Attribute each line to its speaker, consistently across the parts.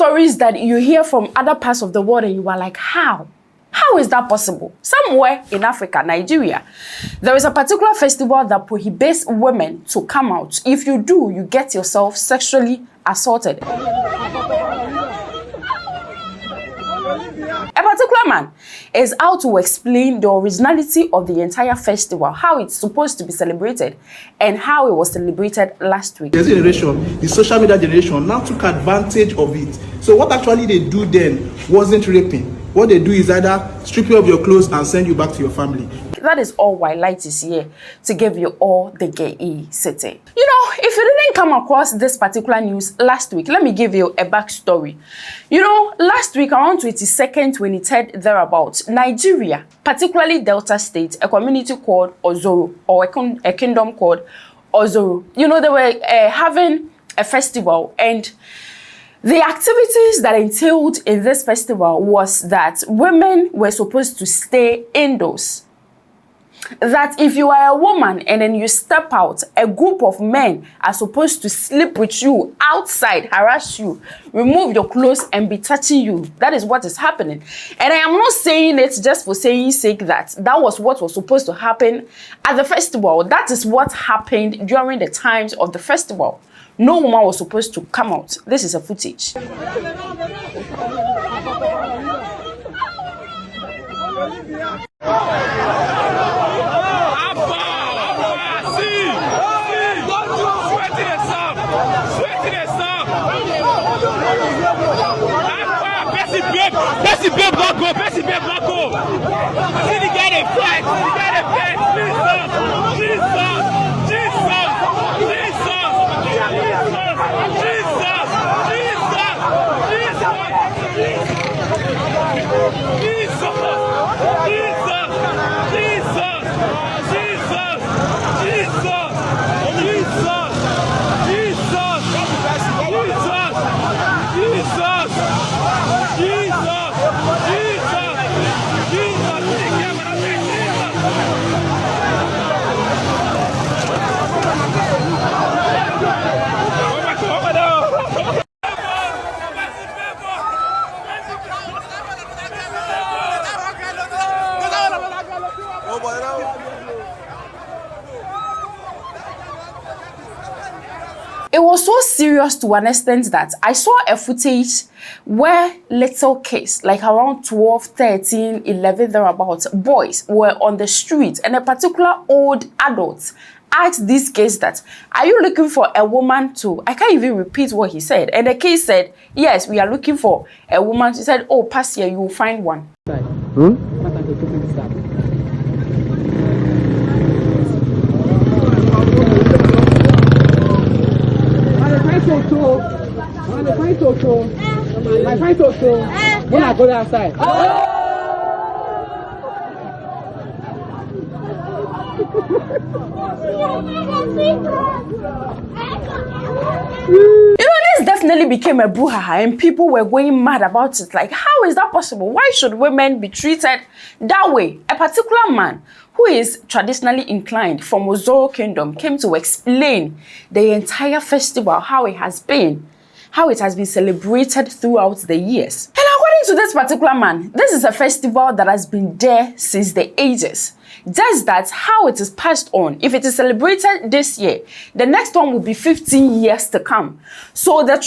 Speaker 1: stories that you hear from other parts of the world and you are like, how? How is that possible? Somewhere in Africa, Nigeria, there is a particular festival that prohibits women to come out. If you do, you get yourself sexually assaulted. A particular man is out to explain the originality of the entire festival, how it's supposed to be celebrated, and how it was celebrated last week.
Speaker 2: The generation, the social media generation, now took advantage of it. So what actually they do then wasn't raping. What they do is either strip you of your clothes and send you back to your family.
Speaker 1: That is all why Light is here, to give you all the gay city. You know, if you didn't come across this particular news last week, let me give you a backstory. You know, last week around 22nd, 23rd, thereabouts, Nigeria, particularly Delta State, a community called Ozoro, or a kingdom called Ozoro, you know, they were having a festival, and the activities that entailed in this festival was that women were supposed to stay indoors. That if you are a woman and then you step out, a group of men are supposed to sleep with you outside, harass you, remove your clothes and be touching you. That is what is happening. And I am not saying it just for saying sake that was what was supposed to happen at the festival. That is what happened during the times of the festival. No woman was supposed to come out. This is a footage. It was so serious to an extent that I saw a footage where little kids, like around 12, 13, 11, thereabouts, boys were on the street, and a particular old adult asked these kids that, are you looking for a woman too? I can't even repeat what he said. And the kid said, yes, we are looking for a woman. She said, oh, pass here, you will find one.
Speaker 3: When I go outside.
Speaker 1: You know, this definitely became a brouhaha and people were going mad about it. Like, how is that possible? Why should women be treated that way? A particular man who is traditionally inclined from Ozoro Kingdom came to explain the entire festival, how it has been celebrated throughout the years. And according to this particular man, this is a festival that has been there since the ages. Just that how it is passed on. If it is celebrated this year, the next one will be 15 years to come. So the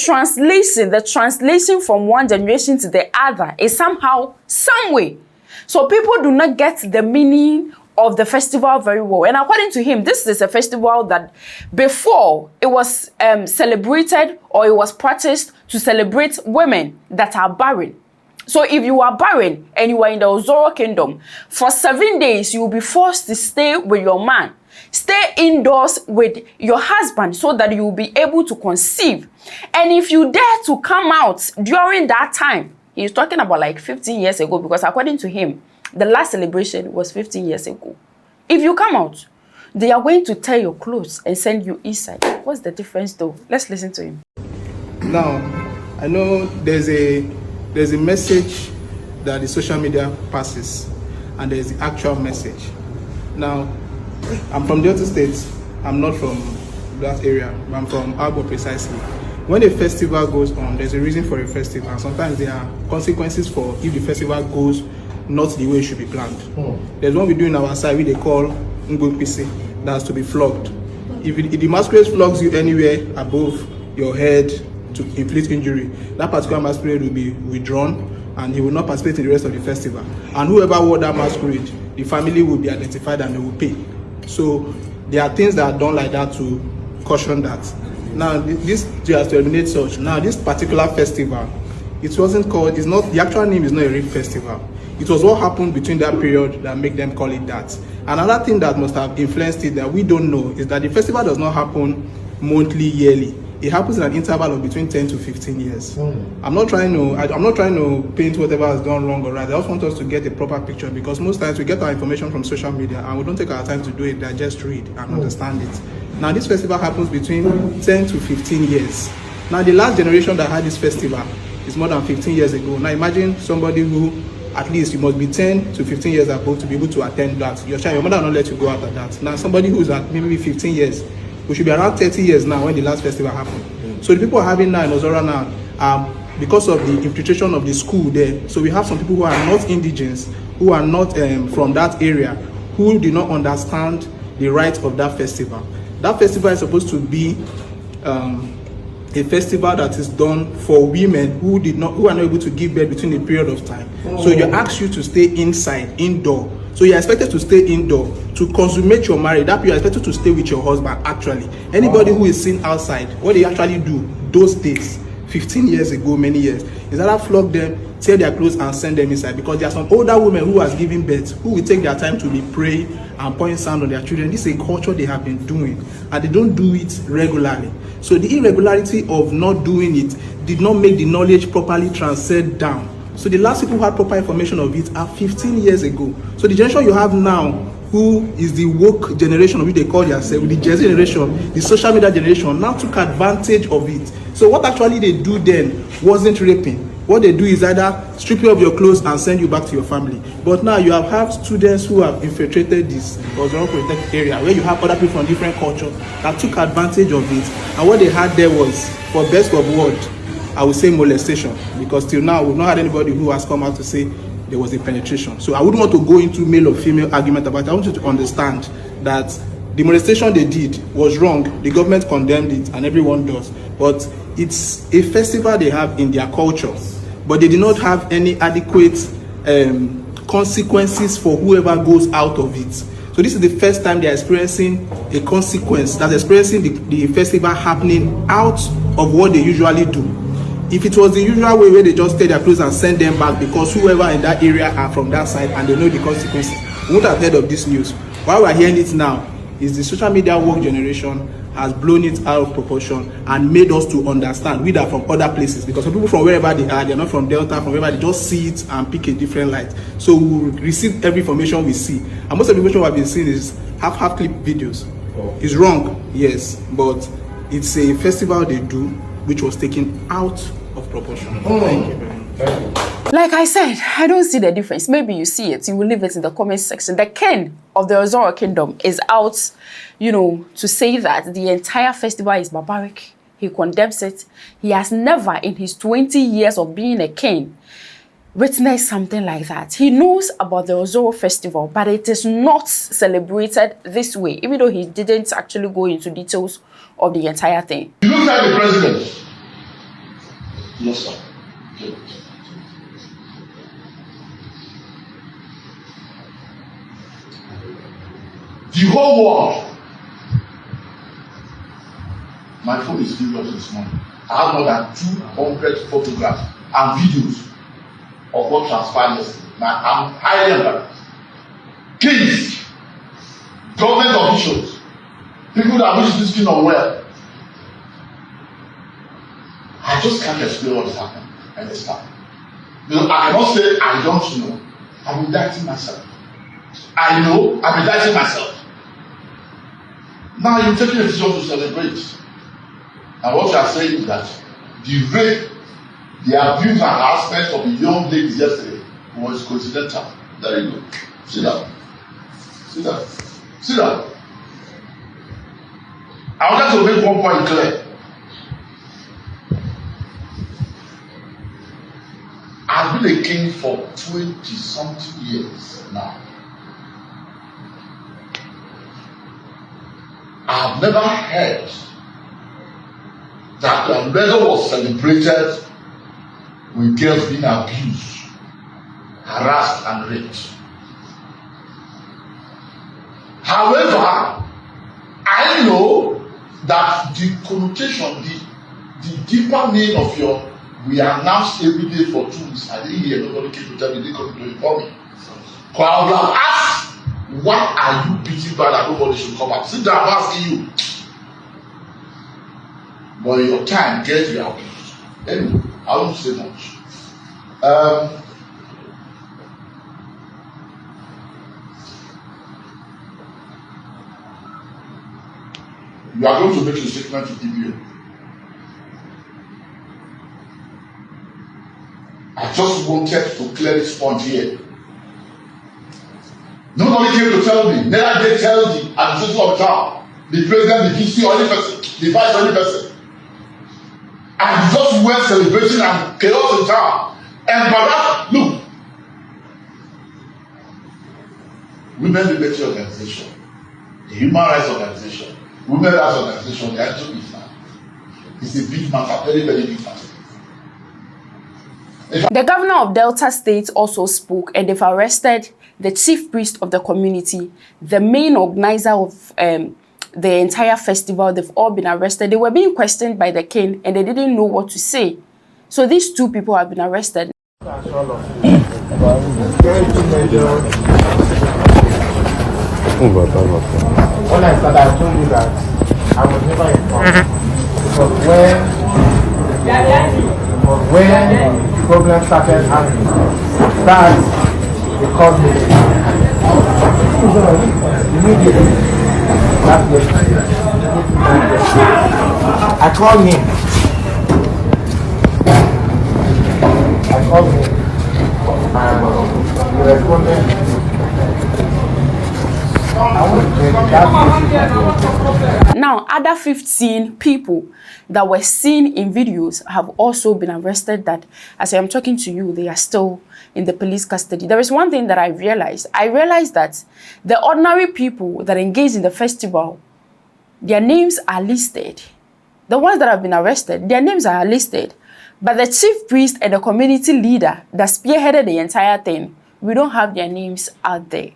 Speaker 1: translation from one generation to the other is somehow, some way. So people do not get the meaning of the festival very well. And according to him, this is a festival that before it was celebrated or it was practiced to celebrate women that are barren. So if you are barren and you are in the Ozoro Kingdom, for 7 days you will be forced to stay with your man. Stay indoors with your husband so that you will be able to conceive. And if you dare to come out during that time, he's talking about like 15 years ago, because according to him, the last celebration was 15 years ago. If you come out, they are going to tear your clothes and send you inside. What's the difference though? Let's listen to him.
Speaker 2: Now, I know there's a message that the social media passes, and there's the actual message. Now, I'm from Delta State. I'm not from that area. I'm from Agbo precisely. when a festival goes on, there's a reason for a festival, and sometimes there are consequences for if the festival goes not the way it should be planned. There's one we do in our side, we they call Ngopisi, that's to be flogged. If the masquerade flogs you anywhere above your head to inflict injury, that particular masquerade will be withdrawn and he will not participate in the rest of the festival. And whoever wore that masquerade, the family will be identified and they will pay. So there are things that are done like that to caution that. Now this just to eliminate such. Now this particular festival, it wasn't called, it's not, the actual name is not a real festival. It was what happened between that period that made them call it that. Another thing that must have influenced it that we don't know is that the festival does not happen monthly, yearly. It happens in an interval of between 10 to 15 years. I'm not trying to paint whatever has gone wrong or right. I just want us to get a proper picture, because most times we get our information from social media and we don't take our time to do it, that just read and understand it. Now this festival happens between 10 to 15 years. Now the last generation that had this festival is more than 15 years ago. Now imagine somebody who, at least you must be 10 to 15 years above to be able to attend that. Your mother will not let you go after that. Now somebody who's at maybe 15 years, we should be around 30 years now when the last festival happened. So the people are having now in Ozora now, because of the infiltration of the school there, so we have some people who are not indigenous, who are not from that area, who do not understand the rights of that festival. That festival is supposed to be a festival that is done for women who are not able to give birth between a period of time. So you ask you to stay inside, indoor. So you're expected to stay indoor to consummate your marriage. That you're expected to stay with your husband. Actually, anybody who is seen outside, what they actually do those days, 15 years ago, many years, is either flog them, tear their clothes and send them inside, because there are some older women who has given birth who will take their time to be praying and pouring sand on their children. This is a culture they have been doing, and they don't do it regularly. So the irregularity of not doing it did not make the knowledge properly transcend down. So the last people who had proper information of it are 15 years ago. So the generation you have now, who is the woke generation, of which they call themselves, the Gen Z generation, the social media generation, now took advantage of it. So what actually they do then wasn't raping. What they do is either strip you of your clothes and send you back to your family. But now you have students who have infiltrated this protected area, where you have other people from different cultures that took advantage of it. And what they had there was, for best of word, I would say molestation, because till now we've not had anybody who has come out to say there was a penetration. So I wouldn't want to go into male or female argument about it. I want you to understand that the molestation they did was wrong. The government condemned it, and everyone does. But it's a festival they have in their culture, but they did not have any adequate consequences for whoever goes out of it. So this is the first time they are experiencing a consequence, that's experiencing the festival happening out of what they usually do. If it was the usual way where they just take their clothes and send them back because whoever in that area are from that side and they know the consequences, we wouldn't have heard of this news. Why we're hearing it now is the social media woke generation has blown it out of proportion and made us to understand we are from other places, because some people from wherever they are, they're not from Delta, from wherever, they just see it and pick a different light. So we receive every information we see, and most of the information we've been seeing is half clip videos. It's wrong, yes, but it's a festival they do which was taken out of proportion. Thank you very much.
Speaker 1: Like I said, I don't see the difference. Maybe you see it. You will leave it in the comment section. The king of the Ozora kingdom is out, to say that the entire festival is barbaric. He condemns it. He has never in his 20 years of being a king witnessed something like that. He knows about the Ozora festival, but it is not celebrated this way, even though he didn't actually go into details of the entire thing.
Speaker 4: You look like the president. No, sir. The whole world. My phone is still up this morning. I have more than 200 photographs and videos of what transpired yesterday. Now I'm highly embarrassed. Kings, government officials, people that wish this kingdom well. I just can't explain what is happening at this time. I cannot say I don't know. I'm indicting myself. I know, I'm indicting myself. Now you're taking a decision to celebrate. And what you are saying is that the rape, the abuse and harassment of the young ladies yesterday was coincidental. There you go. Sit down. Sit down. Sit down. I wanted to make one point clear. been a king for 20-something years now. I have never heard that the murder was celebrated with girls being abused, harassed, and raped. However, I know that the connotation, the deeper meaning of your "we announce every day for 2 weeks," I didn't hear, nobody came to tell me, they come to inform me. Because I would have asked, why are you beating bad that nobody should come out? Sit down, I'm asking you. But your time, get you out. Anyway, I won't say much. You are going to make a statement to DBO. I just wanted to clear this point here. Nobody came to tell me, neither they tell the administration of the town, the president, the DC, or any person, the vice, or any person. And just went celebration and chaos in town. And Barack, look, Women Liberty Organization, the Human Rights Organization, Women Rights Organization, they are too big now. It's a big matter, very, very big matter.
Speaker 1: The governor of Delta State also spoke, and they've arrested the chief priest of the community, the main organizer of the entire festival. They've all been arrested. They were being questioned by the king, and they didn't know what to say. So these two people have been arrested.
Speaker 3: When I started, I told you that I was never informed. Because when the problem started happening, they called me immediately. That's yesterday. I called him. And he responded.
Speaker 1: Now, other 15 people that were seen in videos have also been arrested that, as I am talking to you, they are still in the police custody. There is one thing that I realized. I realized that the ordinary people that engage in the festival, their names are listed. The ones that have been arrested, their names are listed. But the chief priest and the community leader that spearheaded the entire thing, we don't have their names out there.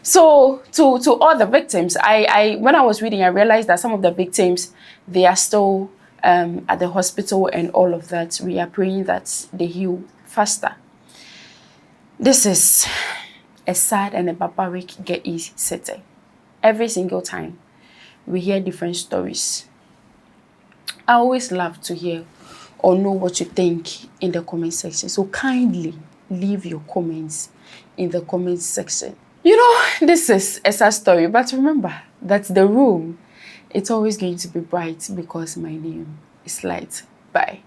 Speaker 1: So to all the victims, when I was reading, I realized that some of the victims, they are still at the hospital and all of that. We are praying that they heal faster. This is a sad and a barbaric get easy setting. Every single time we hear different stories. I always love to hear or know what you think in the comment section. So kindly leave your comments in the comment section. You know, this is a sad story, but remember that the room, it's always going to be bright because my name is Light. Bye.